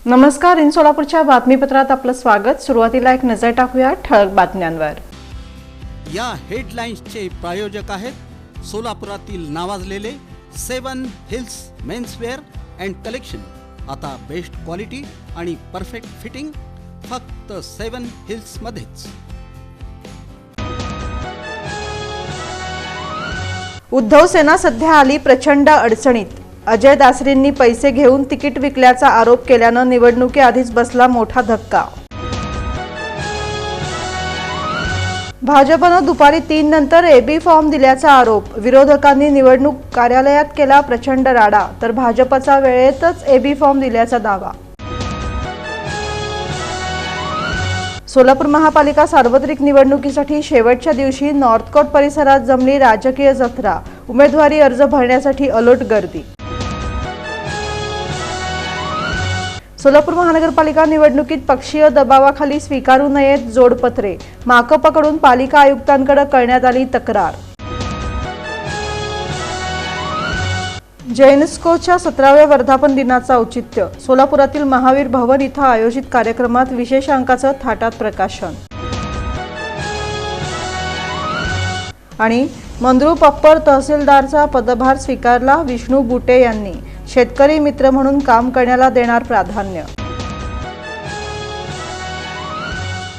नमस्कार, इन सोलापूरच्या बातमीपत्रात आपलं स्वागत। सुरुवातीला एक नजर टाकूया ठळक बातम्यांवर। या हेडलाईन्सचे प्रायोजक आहेत सोलापुरातील नावाजलेले 7 हिल्स मेन्सवेअर अँड कलेक्शन। आता बेस्ट क्वालिटी आणि परफेक्ट फिटिंग फक्त 7 हिल्स मध्येच। उद्धव सेना सध्या आली प्रचंड अडचणीत। अजय दासरींनी पैसे घेऊन तिकीट विकल्याचा आरोप केल्यानं निवडणुकीआधीच बसला मोठा धक्का। भाजपनं दुपारी 3 नंतर एबी फॉर्म दिल्याचा आरोप। विरोधकांनी निवडणूक कार्यालयात केला प्रचंड राडा, तर भाजपचा वेळेतच एबी फॉर्म दिल्याचा दावा। सोलापूर महापालिका सार्वत्रिक निवडणुकीसाठी शेवटच्या दिवशी नॉर्थकोट परिसरात जमली राजकीय जत्रा। उमेदवारी अर्ज भरण्यासाठी अलोट गर्दी। सोलापूर महानगरपालिका निवडणुकीत पक्षीय दबावाखाली स्वीकारू नयेत जोडपत्रे। माकपकडून पालिका आयुक्तांकडे करण्यात आली तक्रार। जैनस्कोच्या 17व्या वर्धापन दिनाचा औचित्य। सोलापुरातील महावीर भवन इथं आयोजित कार्यक्रमात विशेष अंकाचं थाटात प्रकाशन। आणि मंद्रुप अप्पर तहसीलदारचा पदभार स्वीकारला विष्णू बुटे यांनी। शेतकरी मित्र म्हणून काम करण्याला देणार प्राधान्य।